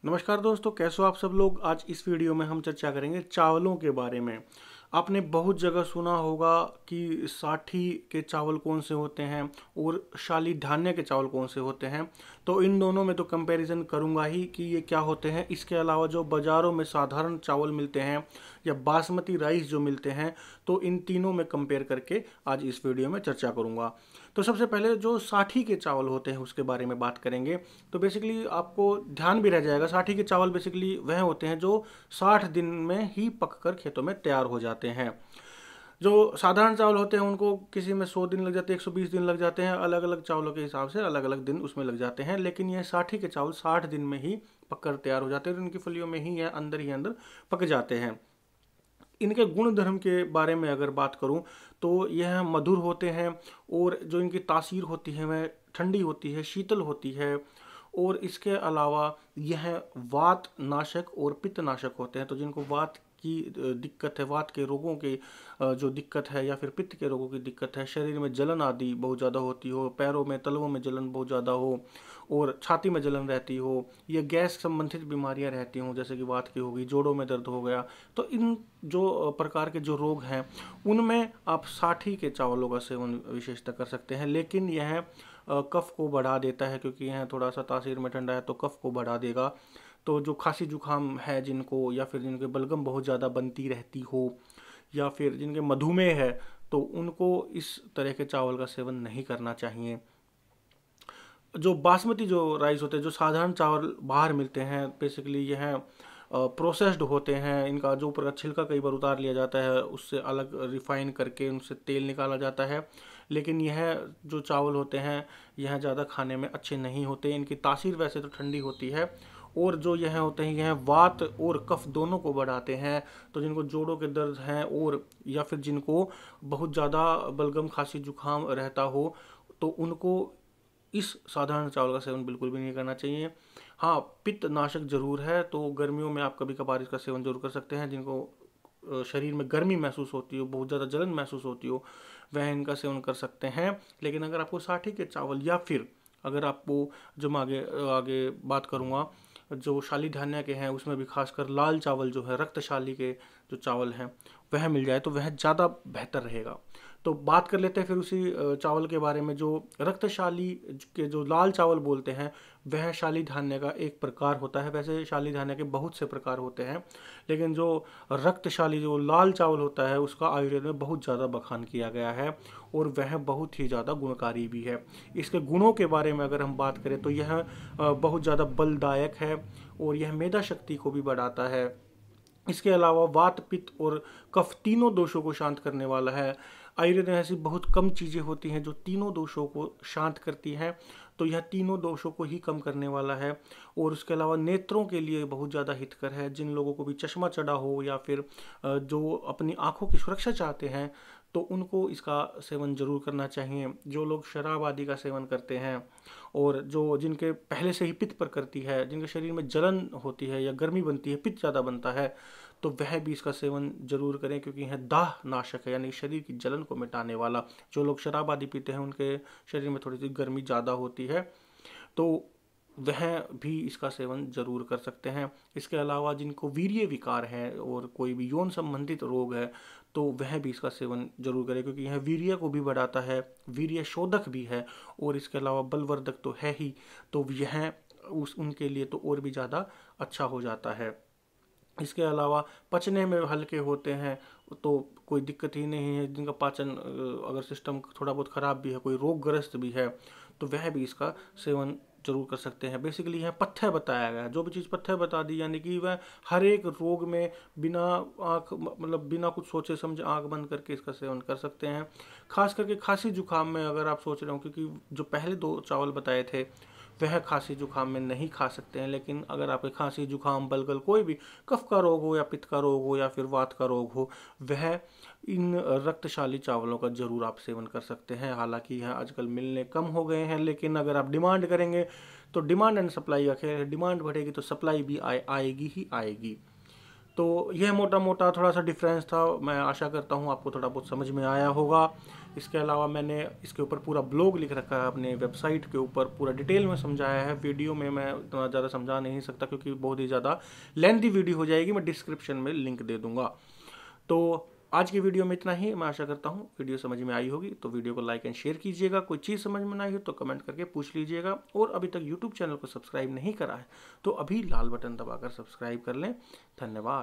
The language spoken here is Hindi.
नमस्कार दोस्तों, कैसे हो आप सब लोग। आज इस वीडियो में हम चर्चा करेंगे चावलों के बारे में। आपने बहुत जगह सुना होगा कि साठी के चावल कौन से होते हैं और शाली धान्य के चावल कौन से होते हैं। तो इन दोनों में तो कंपैरिजन करूंगा ही कि ये क्या होते हैं। इसके अलावा जो बाज़ारों में साधारण चावल मिलते हैं या बासमती राइस जो मिलते हैं, तो इन तीनों में कंपेयर करके आज इस वीडियो में चर्चा करूंगा। तो सबसे पहले जो साठी के चावल होते हैं उसके बारे में बात करेंगे। तो बेसिकली आपको ध्यान भी रह जाएगा, साठी के चावल बेसिकली वह होते हैं जो 60 दिन में ही पककर खेतों में तैयार हो जाते हैं। जो साधारण चावल होते हैं उनको किसी में 100 दिन लग जाते हैं, 120 दिन लग जाते हैं। अलग अलग चावलों के हिसाब से अलग अलग दिन उसमें लग जाते हैं, लेकिन यह साठी के चावल 60 दिन में ही पककर तैयार हो जाते हैं। इनकी फलियों में ही अंदर पक जाते हैं। इनके गुण धर्म के बारे में अगर बात करूं तो यह मधुर होते हैं और जो इनकी तासीर होती है वह ठंडी होती है, शीतल होती है। और इसके अलावा यह वात नाशक और पित्त नाशक होते हैं। तो जिनको वात की दिक्कत है, वात के रोगों के जो दिक्कत है या फिर पित्त के रोगों की दिक्कत है, शरीर में जलन आदि बहुत ज़्यादा होती हो, पैरों में तलवों में जलन बहुत ज़्यादा हो और छाती में जलन रहती हो, या गैस संबंधित बीमारियां रहती हों जैसे कि वात की हो गई, जोड़ों में दर्द हो गया, तो इन जो प्रकार के जो रोग हैं उनमें आप साठी के चावलों का सेवन विशेषतः कर सकते हैं। लेकिन यह कफ को बढ़ा देता है, क्योंकि यह थोड़ा सा तासीर में ठंडा है तो कफ को बढ़ा देगा। तो जो खांसी जुकाम है जिनको, या फिर जिनके बलगम बहुत ज़्यादा बनती रहती हो, या फिर जिनके मधुमेह है, तो उनको इस तरह के चावल का सेवन नहीं करना चाहिए। जो बासमती जो राइस होते हैं, जो साधारण चावल बाहर मिलते हैं, बेसिकली यह प्रोसेस्ड होते हैं। इनका जो ऊपर का छिलका कई बार उतार लिया जाता है, उससे अलग रिफाइन करके उनसे तेल निकाला जाता है। लेकिन यह जो चावल होते हैं यह ज़्यादा खाने में अच्छे नहीं होते। इनकी तासीर वैसे तो ठंडी होती है, और जो यह होते हैं यह वात और कफ दोनों को बढ़ाते हैं। तो जिनको जोड़ों के दर्द हैं और या फिर जिनको बहुत ज़्यादा बलगम खांसी जुकाम रहता हो, तो उनको इस साधारण चावल का सेवन बिल्कुल भी नहीं करना चाहिए। हाँ, पित्त नाशक जरूर है, तो गर्मियों में आप कभी कभार इसका सेवन जरूर कर सकते हैं। जिनको शरीर में गर्मी महसूस होती हो, बहुत ज़्यादा जलन महसूस होती हो, वह इनका सेवन कर सकते हैं। लेकिन अगर आपको साठी के चावल, या फिर अगर आपको, जो मैं आगे आगे बात करूँगा, जो शाली धान्य के हैं उसमें भी खासकर लाल चावल जो है, रक्तशाली के जो चावल हैं वह मिल जाए तो वह ज़्यादा बेहतर रहेगा। तो बात कर लेते हैं फिर उसी चावल के बारे में। जो रक्तशाली के जो लाल चावल बोलते हैं वह शाली धान्य का एक प्रकार होता है। वैसे शाली धान्य के बहुत से प्रकार होते हैं, लेकिन जो रक्तशाली जो लाल चावल होता है उसका आयुर्वेद में बहुत ज़्यादा बखान किया गया है, और वह बहुत ही ज़्यादा गुणकारी भी है। इसके गुणों के बारे में अगर हम बात करें तो यह बहुत ज़्यादा बलदायक है, और यह मेधा शक्ति को भी बढ़ाता है। इसके अलावा वात, पित्त और कफ तीनों दोषों को शांत करने वाला है। आयुर्वेद में ऐसी बहुत कम चीज़ें होती हैं जो तीनों दोषों को शांत करती हैं, तो यह तीनों दोषों को ही कम करने वाला है। और उसके अलावा नेत्रों के लिए बहुत ज़्यादा हितकर है। जिन लोगों को भी चश्मा चढ़ा हो या फिर जो अपनी आंखों की सुरक्षा चाहते हैं, तो उनको इसका सेवन जरूर करना चाहिए। जो लोग शराब आदि का सेवन करते हैं, और जो जिनके पहले से ही पित्त प्रकृति है, जिनके शरीर में जलन होती है या गर्मी बनती है, पित्त ज़्यादा बनता है, तो वह भी इसका सेवन जरूर करें, क्योंकि यह दाह नाशक है, यानी शरीर की जलन को मिटाने वाला। जो लोग शराब आदि पीते हैं उनके शरीर में थोड़ी सी गर्मी ज़्यादा होती है, तो वह भी इसका सेवन जरूर कर सकते हैं। इसके अलावा जिनको वीर्य विकार है और कोई भी यौन संबंधित रोग है, तो वह भी इसका सेवन जरूर करें, क्योंकि यह वीर्य को भी बढ़ाता है, वीर्य शोधक भी है, और इसके अलावा बलवर्धक तो है ही। तो यह उनके लिए तो और भी ज़्यादा अच्छा हो जाता है। इसके अलावा पचने में हल्के होते हैं, तो कोई दिक्कत ही नहीं है। जिनका पाचन अगर सिस्टम थोड़ा बहुत ख़राब भी है, कोई रोगग्रस्त भी है, तो वह भी इसका सेवन जरूर कर सकते हैं। बेसिकली यह पथ्य बताया गया है, जो भी चीज़ पथ्य बता दी, यानी कि वह हर एक रोग में बिना आँख मतलब बिना कुछ सोचे समझे आँख बंद करके इसका सेवन कर सकते हैं। खास करके खांसी जुकाम में अगर आप सोच रहे हो, क्योंकि जो पहले दो चावल बताए थे वह खांसी जुकाम में नहीं खा सकते हैं, लेकिन अगर आपके खांसी जुकाम बलगल कोई भी कफ का रोग हो या पित्त का रोग हो या फिर वात का रोग हो, वह इन रक्तशाली चावलों का जरूर आप सेवन कर सकते हैं। हालांकि यह आजकल मिलने कम हो गए हैं, लेकिन अगर आप डिमांड करेंगे तो डिमांड एंड सप्लाई का खेल है। डिमांड बढ़ेगी तो सप्लाई भी आएगी ही आएगी। तो यह मोटा मोटा थोड़ा सा डिफरेंस था। मैं आशा करता हूँ आपको थोड़ा बहुत समझ में आया होगा। इसके अलावा मैंने इसके ऊपर पूरा ब्लॉग लिख रखा है अपने वेबसाइट के ऊपर, पूरा डिटेल में समझाया है। वीडियो में मैं इतना ज़्यादा समझा नहीं सकता क्योंकि बहुत ही ज़्यादा लेंथी वीडियो हो जाएगी। मैं डिस्क्रिप्शन में लिंक दे दूंगा। तो आज की वीडियो में इतना ही। मैं आशा करता हूँ वीडियो समझ में आई होगी। तो वीडियो को लाइक एंड शेयर कीजिएगा। कोई चीज़ समझ में ना आई हो तो कमेंट करके पूछ लीजिएगा। और अभी तक यूट्यूब चैनल को सब्सक्राइब नहीं करा है तो अभी लाल बटन दबाकर सब्सक्राइब कर लें। धन्यवाद।